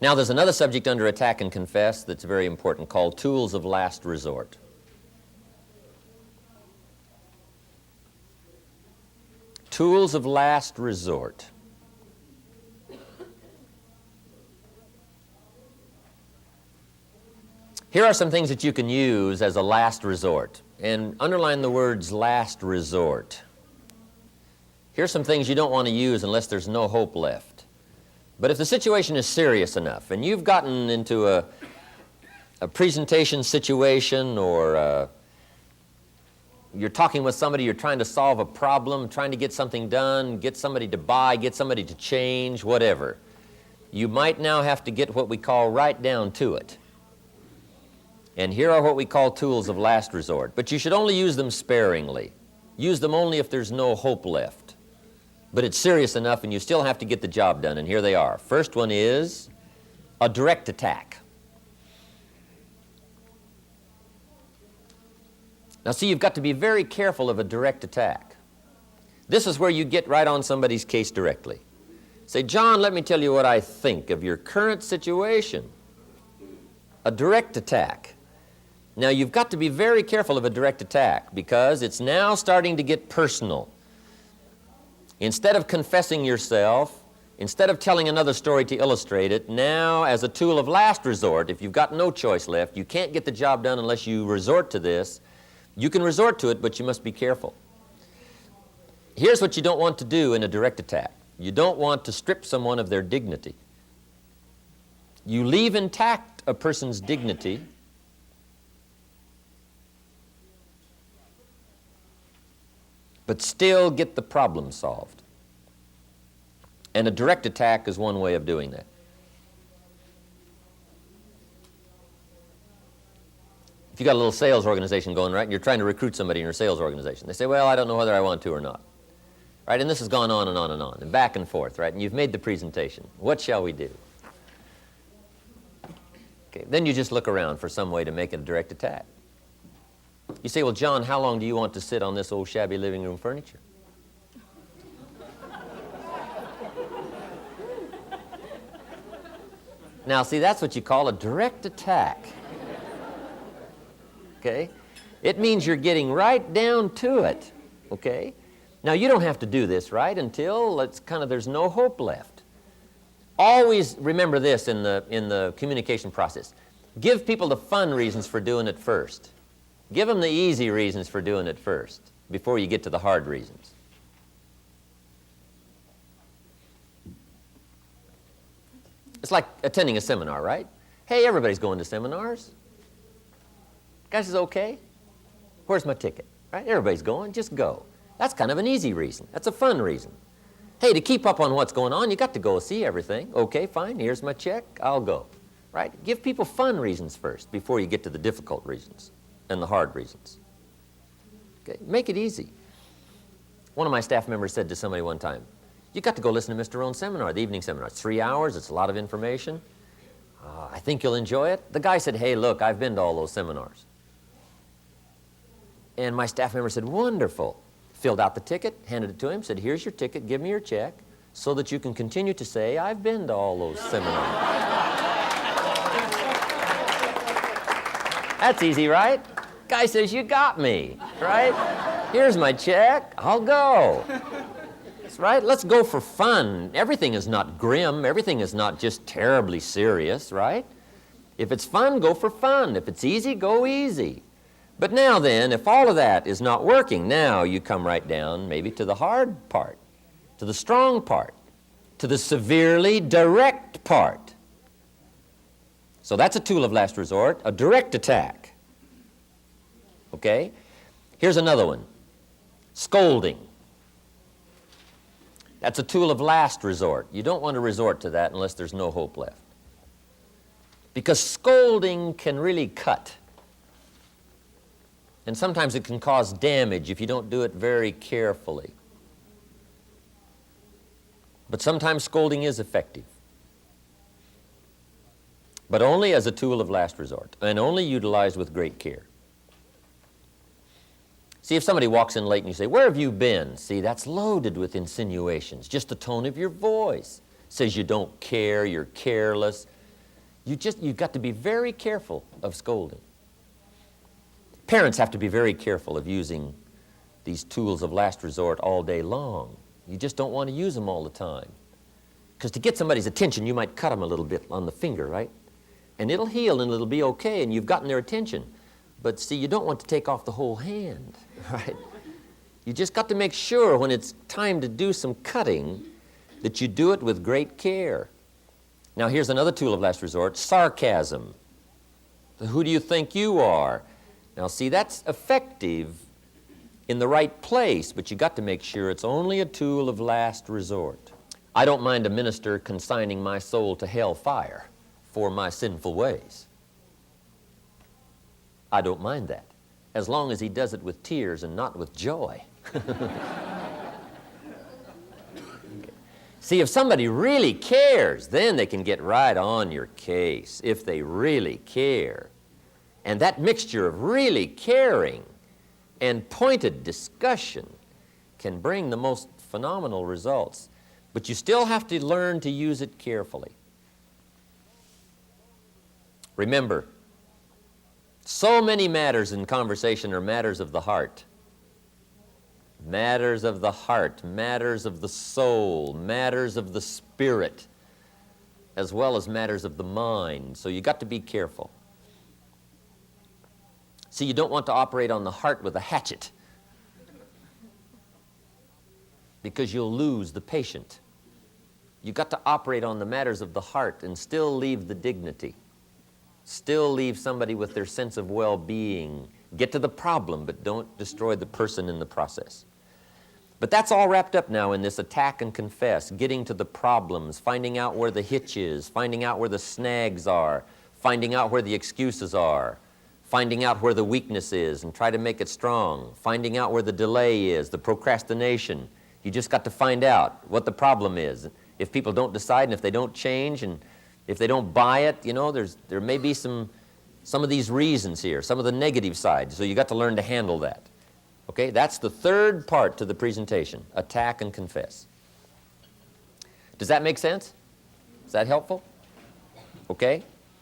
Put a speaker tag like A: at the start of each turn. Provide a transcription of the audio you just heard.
A: Now there's another subject under attack and confess that's very important called tools of last resort. Tools of last resort. Here are some things that you can use as a last resort, and underline the words last resort. Here's some things you don't want to use unless there's no hope left. But if the situation is serious enough and you've gotten into a presentation situation, or you're talking with somebody, you're trying to solve a problem, trying to get something done, get somebody to buy, get somebody to change, whatever, you might now have to get what we call right down to it. And here are what we call tools of last resort. But you should only use them sparingly. Use them only if there's no hope left. But it's serious enough and you still have to get the job done, and here they are. First one is a direct attack. Now see, you've got to be very careful of a direct attack. This is where you get right on somebody's case directly. Say, John, let me tell you what I think of your current situation. A direct attack. Now you've got to be very careful of a direct attack because it's now starting to get personal. Instead of confessing yourself, instead of telling another story to illustrate it, now as a tool of last resort, if you've got no choice left, you can't get the job done unless you resort to this. You can resort to it, but you must be careful. Here's what you don't want to do in a direct attack. You don't want to strip someone of their dignity. You leave intact a person's dignity but still get the problem solved. And a direct attack is one way of doing that. If you've got a little sales organization going, right, and you're trying to recruit somebody in your sales organization, they say, well, I don't know whether I want to or not. Right, and this has gone on and on and on, and back and forth, right, and you've made the presentation. What shall we do? Okay, then you just look around for some way to make it a direct attack. You say, well, John, how long do you want to sit on this old shabby living room furniture? Now, see, that's what you call a direct attack. Okay? It means you're getting right down to it. Okay? Now, you don't have to do this, right, until it's kind of there's no hope left. Always remember this in the communication process. Give people the fun reasons for doing it first. Give them the easy reasons for doing it first before you get to the hard reasons. It's like attending a seminar, right? Hey, everybody's going to seminars. Guys, is okay? Where's my ticket? Right? Everybody's going, just go. That's kind of an easy reason. That's a fun reason. Hey, to keep up on what's going on, you got to go see everything. Okay, fine, here's my check, I'll go. Right? Give people fun reasons first before you get to the difficult reasons and the hard reasons. Okay, make it easy. One of my staff members said to somebody one time, you got to go listen to Mr. Rohn's seminar, the evening seminar. It's 3 hours, it's a lot of information. I think you'll enjoy it. The guy said, hey, look, I've been to all those seminars. And my staff member said, wonderful. Filled out the ticket, handed it to him, said, here's your ticket, give me your check, so that you can continue to say, I've been to all those seminars. That's easy, right? Guy says, you got me, right? Here's my check, I'll go. That's right, let's go for fun. Everything is not grim, everything is not just terribly serious, right? If it's fun, go for fun. If it's easy, go easy. But now then, if all of that is not working, now you come right down maybe to the hard part, to the strong part, to the severely direct part. So that's a tool of last resort, a direct attack. Okay? Here's another one, scolding. That's a tool of last resort. You don't want to resort to that unless there's no hope left. Because scolding can really cut. And sometimes it can cause damage if you don't do it very carefully. But sometimes scolding is effective. But only as a tool of last resort, and only utilized with great care. See, if somebody walks in late and you say, where have you been? See, that's loaded with insinuations. Just the tone of your voice says you don't care, you're careless. You've got to be very careful of scolding. Parents have to be very careful of using these tools of last resort all day long. You just don't want to use them all the time. Because to get somebody's attention, you might cut them a little bit on the finger, right? And it'll heal and it'll be okay and you've gotten their attention. But see, you don't want to take off the whole hand, right? You just got to make sure when it's time to do some cutting that you do it with great care. Now here's another tool of last resort, sarcasm. Who do you think you are? Now see, that's effective in the right place, but you got to make sure it's only a tool of last resort. I don't mind a minister consigning my soul to hell fire for my sinful ways. I don't mind that, as long as he does it with tears and not with joy. See, if somebody really cares, then they can get right on your case, if they really care. And that mixture of really caring and pointed discussion can bring the most phenomenal results. But you still have to learn to use it carefully. Remember, so many matters in conversation are matters of the heart. Matters of the heart, matters of the soul, matters of the spirit, as well as matters of the mind. So you got to be careful. See, you don't want to operate on the heart with a hatchet because you'll lose the patient. You got to operate on the matters of the heart and still leave the dignity. Still leave somebody with their sense of well-being. Get to the problem, but don't destroy the person in the process. But that's all wrapped up now in this attack and confess, getting to the problems, finding out where the hitch is, finding out where the snags are, finding out where the excuses are, finding out where the weakness is and try to make it strong, finding out where the delay is, the procrastination. You just got to find out what the problem is. If people don't decide and if they don't change and if they don't buy it, you know, there may be some of these reasons here, some of the negative sides. So you got to learn to handle that. Okay, that's the third part to the presentation, attack and confess. Does that make sense? Is that helpful? Okay?